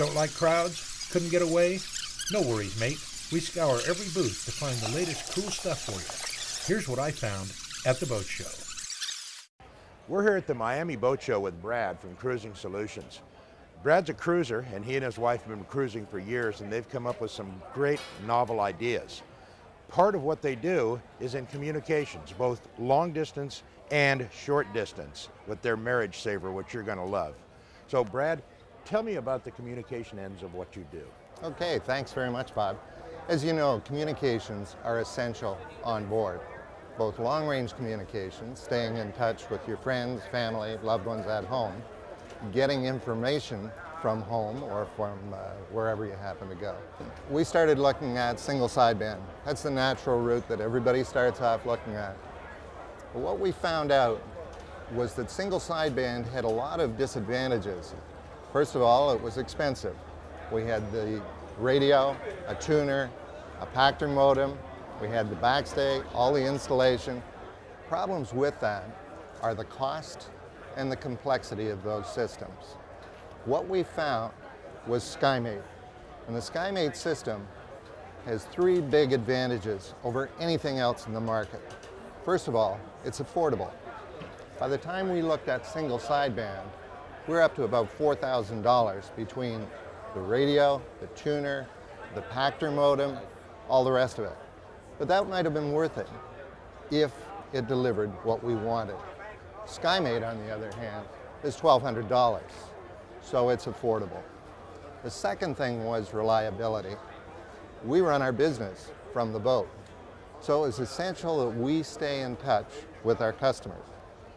Don't like crowds? Couldn't get away? No worries, mate. We scour every booth to find the latest cool stuff for you. Here's what I found at the boat show. We're here at the Miami Boat Show with Brad from Cruising Solutions. Brad's a cruiser, and he and his wife have been cruising for years, and they've come up with some great novel ideas. Part of what they do is in communications, both long distance and short distance, with their Marriage Saver, which you're going to love. So Brad, tell me about the communication ends of what you do. Okay, thanks very much, Bob. As you know, communications are essential on board. Both long-range communications, staying in touch with your friends, family, loved ones at home, getting information from home or from wherever you happen to go. We started looking at single sideband. That's the natural route that everybody starts off looking at. But what we found out was that single sideband had a lot of disadvantages. First of all, it was expensive. We had the radio, a tuner, a Pactor modem, we had the backstay, all the installation. Problems with that are the cost and the complexity of those systems. What we found was SkyMate. And the SkyMate system has three big advantages over anything else in the market. First of all, it's affordable. By the time we looked at single sideband, we're up to about $4,000 between the radio, the tuner, the Pactor modem, all the rest of it. But that might have been worth it if it delivered what we wanted. SkyMate, on the other hand, is $1,200, so it's affordable. The second thing was reliability. We run our business from the boat, so it's essential that we stay in touch with our customers.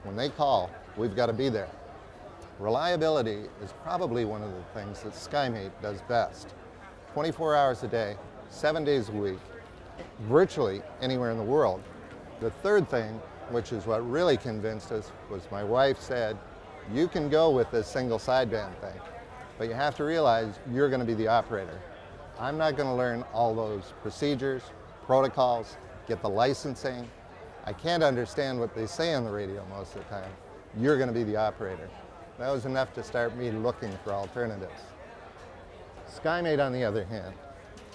When they call, we've got to be there. Reliability is probably one of the things that SkyMate does best. 24 hours a day, 7 days a week, virtually anywhere in the world. The third thing, which is what really convinced us, was my wife said, you can go with this single sideband thing, but you have to realize you're going to be the operator. I'm not going to learn all those procedures, protocols, get the licensing. I can't understand what they say on the radio most of the time. You're going to be the operator. That was enough to start me looking for alternatives. SkyMate, on the other hand,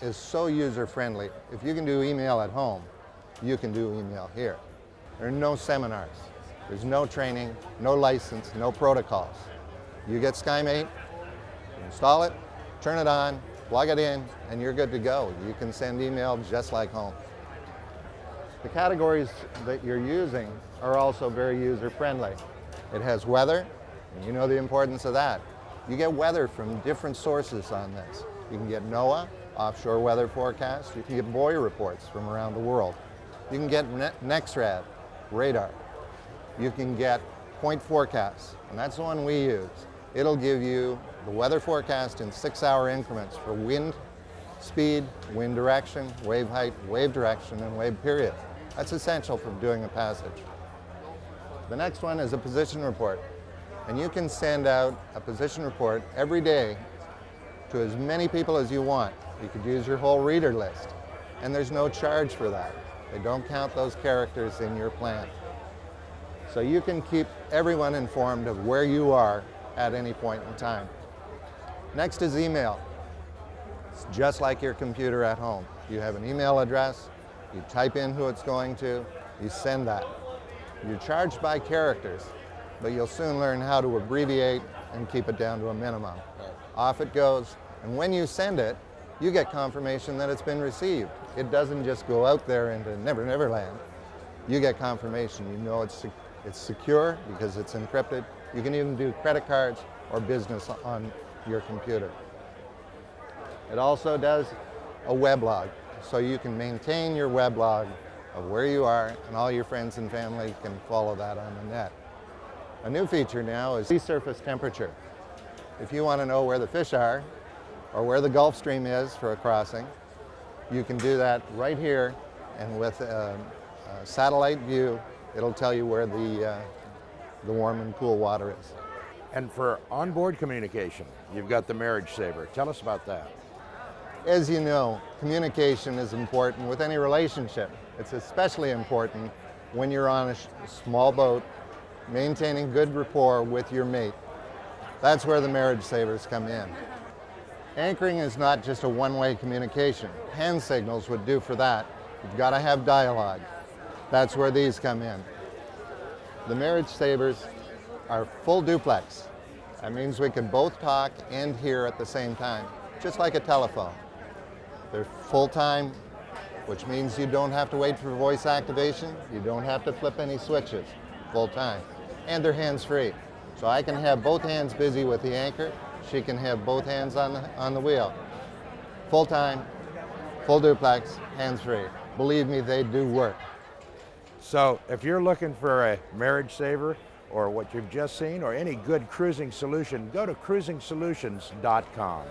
is so user-friendly. If you can do email at home, you can do email here. There are no seminars. There's no training, no license, no protocols. You get SkyMate, you install it, turn it on, plug it in, and you're good to go. You can send email just like home. The categories that you're using are also very user-friendly. It has weather, and you know the importance of that. You get weather from different sources on this. You can get NOAA, offshore weather forecast. You can get buoy reports from around the world. You can get NEXRAD, radar. You can get point forecasts, and that's the one we use. It'll give you the weather forecast in 6-hour increments for wind speed, wind direction, wave height, wave direction, and wave period. That's essential for doing a passage. The next one is a position report. And you can send out a position report every day to as many people as you want. You could use your whole reader list, and there's no charge for that. They don't count those characters in your plan. So you can keep everyone informed of where you are at any point in time. Next is email. It's just like your computer at home. You have an email address, you type in who it's going to, you send that. You're charged by characters, but you'll soon learn how to abbreviate and keep it down to a minimum. Off it goes, and when you send it, you get confirmation that it's been received. It doesn't just go out there into Never Land. You get confirmation. You know it's secure because it's encrypted. You can even do credit cards or business on your computer. It also does a weblog, so you can maintain your weblog of where you are, and all your friends and family can follow that on the net. A new feature now is sea surface temperature. If you want to know where the fish are or where the Gulf Stream is for a crossing, you can do that right here, and with a satellite view, it'll tell you where the warm and cool water is. And for onboard communication, you've got the Marriage Saver. Tell us about that. As you know, communication is important with any relationship. It's especially important when you're on a small boat, maintaining good rapport with your mate. That's where the Marriage Savers come in. Anchoring is not just a one-way communication. Hand signals would do for that. You've got to have dialogue. That's where these come in. The Marriage Savers are full duplex. That means we can both talk and hear at the same time, just like a telephone. They're full-time, which means you don't have to wait for voice activation. You don't have to flip any switches, full-time. And they're hands-free. So I can have both hands busy with the anchor. She can have both hands on the wheel. Full-time, full duplex, hands-free. Believe me, they do work. So if you're looking for a marriage saver or what you've just seen or any good cruising solution, go to cruisingsolutions.com.